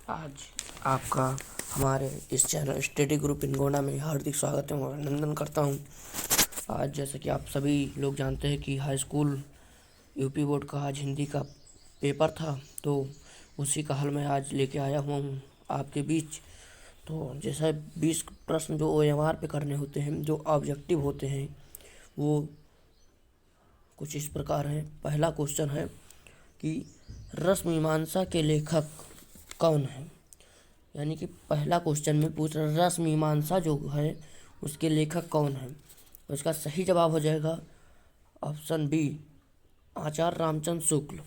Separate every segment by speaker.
Speaker 1: आज आपका हमारे इस चैनल स्टडी ग्रुप इनगोना में हार्दिक स्वागत है और अभिनंदन करता हूं। आज जैसे कि आप सभी लोग जानते हैं कि हाई स्कूल यूपी बोर्ड का आज हिंदी का पेपर था, तो उसी का हल मैं आज लेके आया हुआ हूं आपके बीच। तो जैसा 20 प्रश्न जो OMR पे करने होते हैं, जो ऑब्जेक्टिव होते हैं, वो कुछ इस प्रकार है। पहला क्वेश्चन है कि रसमीमांसा के लेखक कौन है। यानी कि पहला क्वेश्चन में पूछ रहा रसमीमांसा जो है उसके लेखक कौन है। तो इसका सही जवाब हो जाएगा ऑप्शन बी, आचार्य रामचंद्र शुक्ल।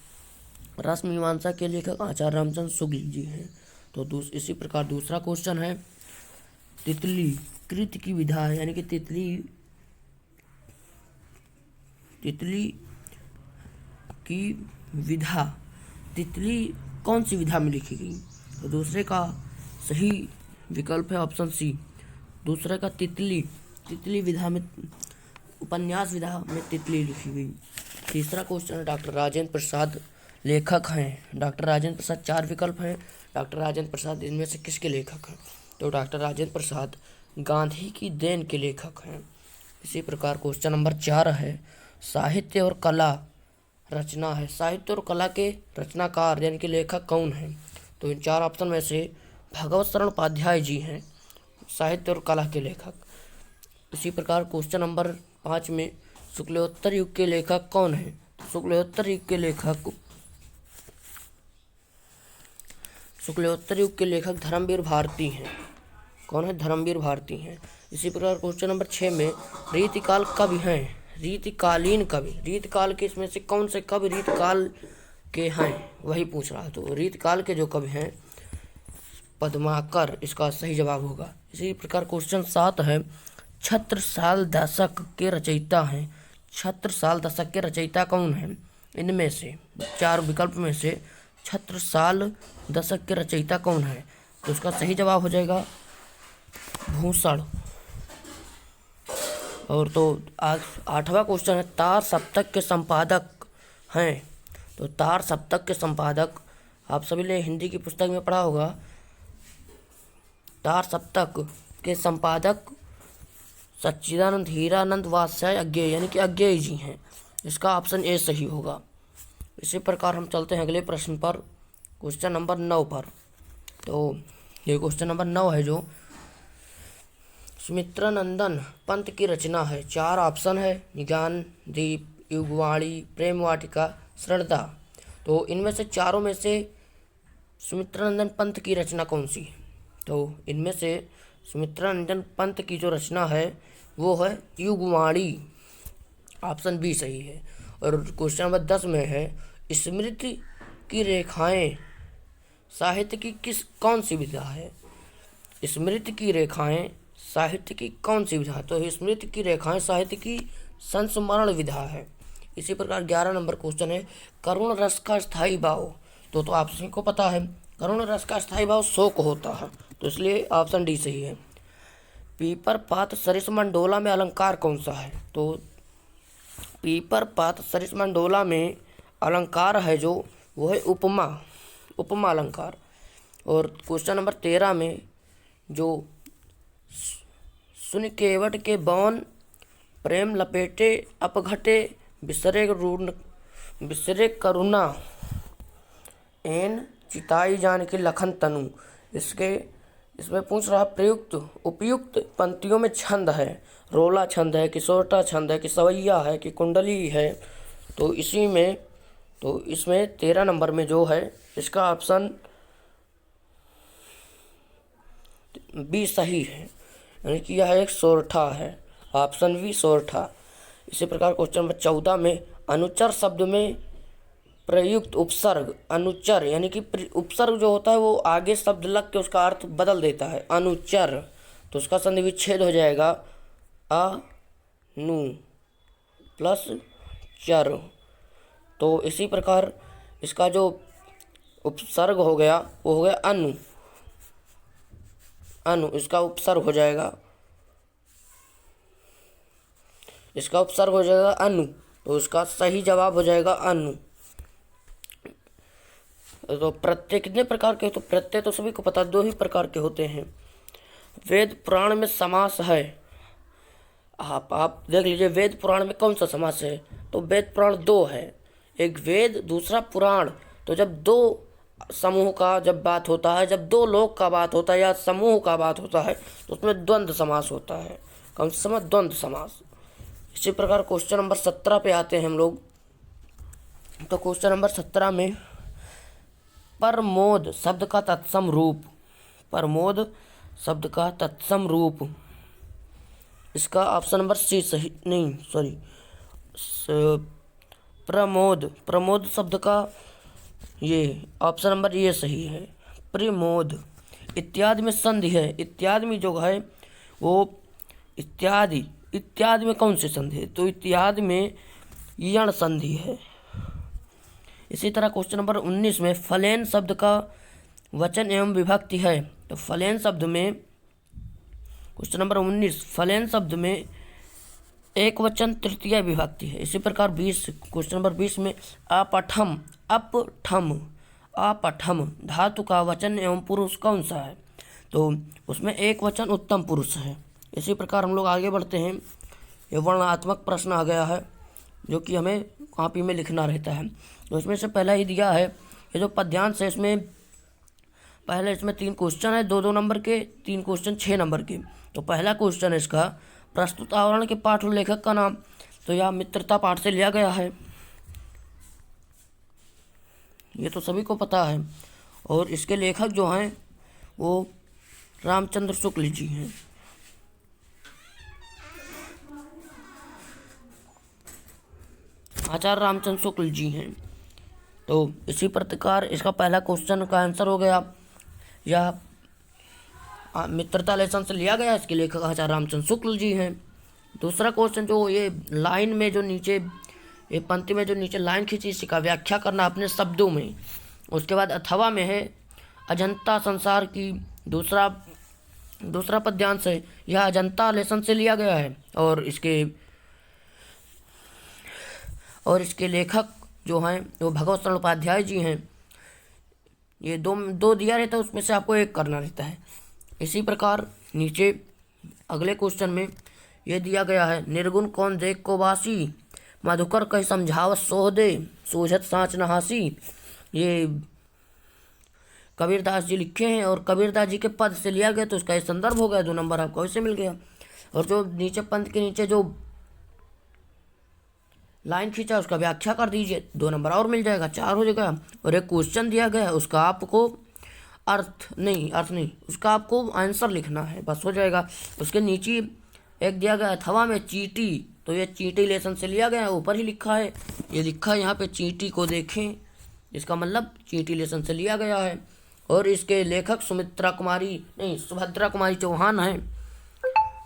Speaker 1: रसमीमांसा के लेखक आचार्य रामचंद्र शुक्ल जी हैं। तो इसी प्रकार दूसरा क्वेश्चन है, तितली कृत की विधा, यानी कि तितली की विधा, तितली कौन सी विधा में लिखी गई। तो दूसरे का सही विकल्प है ऑप्शन सी, दूसरे का तितली विधा में, उपन्यास विधा में तितली लिखी गई। तीसरा क्वेश्चन है, डॉक्टर राजेंद्र प्रसाद लेखक हैं। डॉक्टर राजेंद्र प्रसाद, 4 विकल्प हैं। डॉक्टर राजेंद्र प्रसाद इनमें से किसके लेखक हैं। तो डॉक्टर राजेंद्र प्रसाद गांधी की देन के लेखक हैं। इसी प्रकार क्वेश्चन नंबर 4 है, साहित्य और कला रचना है। साहित्य और कला के रचनाकार यानी कि लेखक कौन हैं। तो इन 4 ऑप्शन में से भगवत शरण उपाध्याय जी हैं साहित्य और कला के लेखक। इसी प्रकार क्वेश्चन नंबर 5 में, शुक्लोत्तर युग के लेखक कौन है। शुक्लोत्तर युग के लेखक धर्मवीर भारती हैं। कौन है, धर्मवीर भारती हैं। इसी प्रकार क्वेश्चन नंबर 6 में, रीतिकाल कवि हैं, रीतिकालीन कवि, रीतिकाल के इसमें से कौन से कवि रीतिकाल के हैं, वही पूछ रहा है। तो रीतिकाल के जो कवि हैं, पद्माकर इसका सही जवाब होगा। इसी प्रकार क्वेश्चन 7 है, छत्रसाल दशक के रचयिता हैं। छत्रसाल दशक के रचयिता कौन हैं। इनमें से 4 विकल्प में से छत्रसाल दशक के रचयिता कौन है। तो उसका सही जवाब हो जाएगा भूषण। और तो आज 8वां क्वेश्चन है, तार सप्तक के संपादक हैं। तो तार सप्तक के संपादक आप सभी ने हिंदी की पुस्तक में पढ़ा होगा। तार सप्तक के संपादक सच्चिदानंद हीरानंद वात्स्यायन अज्ञेय, यानी कि अज्ञेय जी हैं। इसका ऑप्शन ए सही होगा। इसी प्रकार हम चलते हैं अगले प्रश्न पर, क्वेश्चन नंबर 9 पर। तो ये क्वेश्चन नंबर 9 है, जो सुमित्रानंदन पंत की रचना है। 4 ऑप्शन है, ज्ञान दीप, युगवाणी, प्रेम वाटिका, श्रद्धा। तो इनमें से चारों में से सुमित्रानंदन पंत की रचना कौन सी है। तो इनमें से सुमित्रानंदन पंत की जो रचना है वो है युगवाणी, ऑप्शन बी सही है। और क्वेश्चन नंबर 10 में है, स्मृति की रेखाएं साहित्य की कौन सी विधा है। स्मृति की रेखाएं साहित्य की कौन सी विधा। तो स्मृति की रेखाएं साहित्य की संस्मरण विधा है। इसी प्रकार 11 नंबर क्वेश्चन है, करुण रस का स्थायी भाव। तो आप सभी को पता है करुण रस का स्थायी भाव शोक होता है, तो इसलिए ऑप्शन डी सही है। पीपर पात सरिस मंडोला में अलंकार कौन सा है। तो पीपर पात सरिस मंडोला में अलंकार है जो, वो है उपमा अलंकार। और क्वेश्चन नंबर 13 में, जो सुन केवट के बौन प्रेम लपेटे अपघटे बिसरे करुणा एन चिताई जान के लखन तनु। इसमें पूछ रहा उपयुक्त पंक्तियों में छंद है, रोला छंद है कि सोरठा छंद है कि सवैया है कि कुंडली है। तो इसमें 13 नंबर में जो है, इसका ऑप्शन बी सही है, यानी कि यह एक सोरठा है, ऑप्शन बी सोरठा। इसी प्रकार क्वेश्चन नंबर 14 में, अनुचर शब्द में प्रयुक्त उपसर्ग, अनुचर यानी कि उपसर्ग जो होता है वो आगे शब्द लग के उसका अर्थ बदल देता है, अनुचर। तो उसका संधि विच्छेद हो जाएगा अनु प्लस चर। तो इसी प्रकार इसका जो उपसर्ग हो गया वो हो गया अनु, इसका उपसर्ग हो जाएगा अनु। तो इसका सही जवाब हो जाएगा अनु। तो प्रत्यय कितने प्रकार के? तो प्रत्यय तो सभी को पता, 2 ही प्रकार के होते हैं। वेद पुराण में समास है, आप देख लीजिए वेद पुराण में कौन सा समास है? तो वेद पुराण 2 है, एक वेद दूसरा पुराण। तो जब 2 समूह का जब बात होता है, जब 2 लोक का बात होता है या समूह का बात होता है, तो उसमें द्वंद्व समास होता है। कौन सा समास? द्वंद्व समास। इसी प्रकार क्वेश्चन नंबर 17 पे आते हैं हम लोग। तो क्वेश्चन नंबर 17 में परमोद शब्द का तत्सम रूप, परमोद शब्द का तत्सम रूप, इसका ऑप्शन नंबर सी सही, नहीं सॉरी, प्रमोद, प्रमोद शब्द का ये ऑप्शन नंबर ये सही है, प्रमोद। इत्यादि में संधि है, इत्यादि में जो है वो इत्यादि, इत्यादि में कौन सी संधि है? तो इत्यादि में यण संधि है। इसी तरह क्वेश्चन नंबर 19 में फलेन शब्द का वचन एवं विभक्ति है। तो फलेन शब्द में, क्वेश्चन नंबर 19, फलेन शब्द में एक वचन तृतीय विभक्ति है। इसी प्रकार 20, क्वेश्चन नंबर 20 में अपठम, अपठम, अपठम धातु का वचन एवं पुरुष कौन सा है? तो उसमें एक वचन उत्तम पुरुष है। इसी प्रकार हम लोग आगे बढ़ते हैं। ये वर्णनात्मक प्रश्न आ गया है जो कि हमें कॉपी में लिखना रहता है। तो इसमें से पहला ही दिया है, ये जो पद्यांश है इसमें पहले इसमें 3 क्वेश्चन है, 2-2 नंबर के, 3 क्वेश्चन 6 नंबर के। तो पहला क्वेश्चन है इसका, प्रस्तुत आवरण के पाठ और लेखक का नाम। तो यह मित्रता पाठ से लिया गया है, ये तो सभी को पता है। और इसके लेखक जो हैं वो रामचंद्र शुक्ल जी हैं। आचार्य रामचंद्र शुक्ल जी हैं। तो इसी प्रकार इसका पहला क्वेश्चन का आंसर हो गया। यह मित्रता लेसन से लिया गया, इसके लेखक आचार्य रामचंद्र शुक्ल जी हैं। दूसरा क्वेश्चन जो ये लाइन में जो नीचे, ये पंक्ति में जो नीचे लाइन खींची, इसी का व्याख्या करना अपने शब्दों में। उसके बाद अथवा में है अजंता संसार की, दूसरा पद्यांश है, यह अजंता लेसन से लिया गया है। और इसके लेखक जो हैं वो भगवत शरण उपाध्याय जी हैं। ये दो दिया रहता है, उसमें से आपको एक करना रहता है। इसी प्रकार नीचे अगले क्वेश्चन में ये दिया गया है, निर्गुण कौन देख को वासी, मधुकर कह समझावत सोह दे, सूझत साँच नहासी। ये कबीरदास जी लिखे हैं और कबीरदास जी के पद से लिया गया, तो इसका ये संदर्भ हो गया, 2 नंबर आपको ऐसे मिल गया। और जो नीचे पंथ के नीचे जो लाइन खींचा उसका व्याख्या कर दीजिए, 2 नंबर और मिल जाएगा, 4 हो जाएगा। और एक क्वेश्चन दिया गया है, उसका आपको अर्थ नहीं, उसका आपको आंसर लिखना है, बस हो जाएगा। उसके नीचे एक दिया गया है अथवा में चींटी, तो ये चींटी लेसन से लिया गया है, ऊपर ही लिखा है, ये लिखा है यहाँ पे चींटी को देखें, इसका मतलब चींटी लेसन से लिया गया है। और इसके लेखक सुभद्रा कुमारी चौहान है।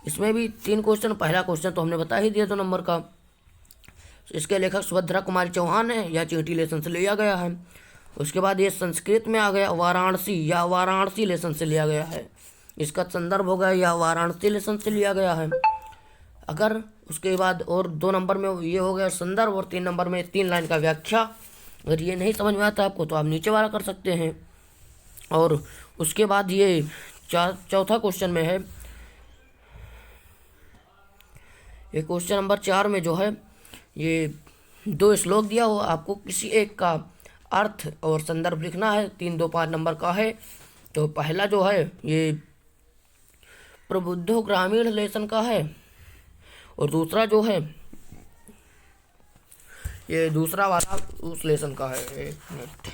Speaker 1: इसमें भी 3 क्वेश्चन, पहला क्वेश्चन तो हमने बता ही दिया 2 नंबर का। इसके लेखक सुभद्रा कुमारी चौहान है, या चींटी लेसन से लिया गया है। उसके बाद ये संस्कृत में आ गया वाराणसी, या वाराणसी लेसन से लिया गया है, इसका संदर्भ हो गया या वाराणसी लेसन से लिया गया है। अगर उसके बाद और 2 नंबर में ये हो गया संदर्भ, और 3 नंबर में 3 लाइन का व्याख्या। अगर ये नहीं समझ में आता आपको तो आप नीचे वाला कर सकते हैं। और उसके बाद ये चौथा क्वेश्चन में है, ये क्वेश्चन नंबर 4 में जो है ये 2 श्लोक दिया हो, आपको किसी एक का अर्थ और संदर्भ लिखना है, 3, 2, 5 नंबर का है। तो पहला जो है ये प्रबुद्धो ग्रामीण लेसन का है, और दूसरा जो है ये दूसरा वाला उस लेसन का है। 1 मिनट,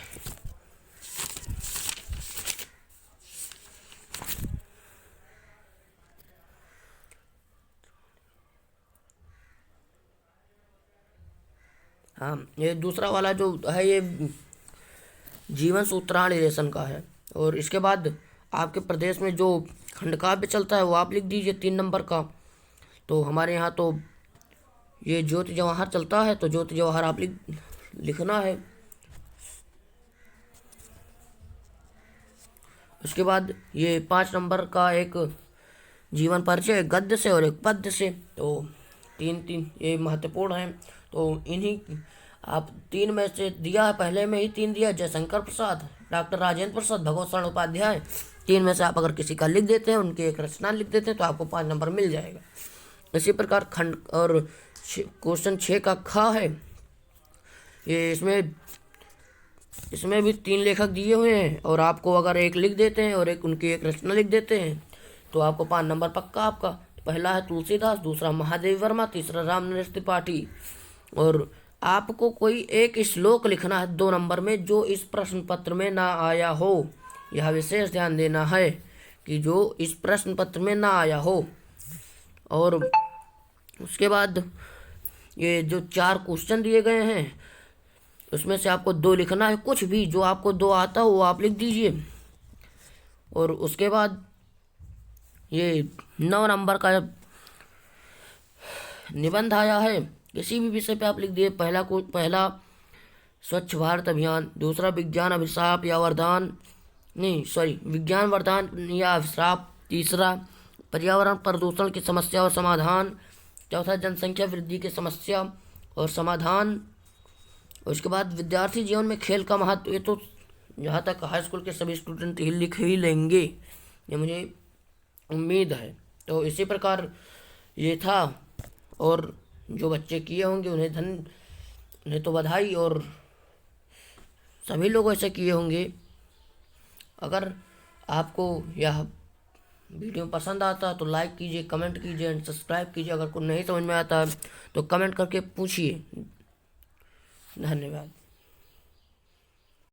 Speaker 1: हाँ, ये दूसरा वाला जो है ये जीवन सूत्राणी लेसन का है। और इसके बाद आपके प्रदेश में जो खंडकाव्य चलता है वो आप लिख दीजिए 3 नंबर का। तो हमारे यहाँ तो ये ज्योति जवाहर चलता है, तो ज्योति जवाहर आप लिखना है। उसके बाद ये 5 नंबर का एक जीवन परिचय, एक गद्य से और एक पद्य से। तो 3 ये महत्वपूर्ण है। तो इन्हीं आप 3 में से दिया है, पहले में ही 3 दिया, जयशंकर प्रसाद, डॉक्टर राजेंद्र प्रसाद, भगवत शरण उपाध्याय। तीन में से आप अगर किसी का लिख देते हैं, उनकी एक रचना लिख देते हैं, तो आपको 5 नंबर मिल जाएगा। इसी प्रकार खंड और क्वेश्चन 6 का ख है, ये इसमें भी 3 लेखक दिए हुए हैं, और आपको अगर एक लिख देते हैं और उनकी एक रचना लिख देते हैं, तो आपको 5 नंबर पक्का आपका। पहला है तुलसीदास, दूसरा महादेव वर्मा, तीसरा रामनरेश त्रिपाठी। और आपको कोई एक श्लोक लिखना है 2 नंबर में, जो इस प्रश्न पत्र में ना आया हो। यह विशेष ध्यान देना है कि जो इस प्रश्न पत्र में ना आया हो। और उसके बाद ये जो 4 क्वेश्चन दिए गए हैं, उसमें से आपको 2 लिखना है। कुछ भी जो आपको 2 आता हो वो आप लिख दीजिए। और उसके बाद ये 9 नंबर का निबंध आया है, किसी भी विषय पे आप लिख दिए। पहला स्वच्छ भारत अभियान, दूसरा विज्ञान अभिशाप या वरदान, नहीं सॉरी विज्ञान वरदान या अभिशाप, तीसरा पर्यावरण प्रदूषण की समस्या और समाधान, चौथा जनसंख्या वृद्धि की समस्या और समाधान। उसके बाद विद्यार्थी जीवन में खेल का महत्व, ये तो जहाँ तक हाई स्कूल के सभी स्टूडेंट ही लिख ही लेंगे, ये मुझे उम्मीद है। तो इसी प्रकार ये था, और जो बच्चे किए होंगे उन्हें तो बधाई, और सभी लोग ऐसे किए होंगे। अगर आपको यह वीडियो पसंद आता है तो लाइक कीजिए, कमेंट कीजिए एंड सब्सक्राइब कीजिए। अगर कुछ नहीं समझ में आता है तो कमेंट करके पूछिए। धन्यवाद।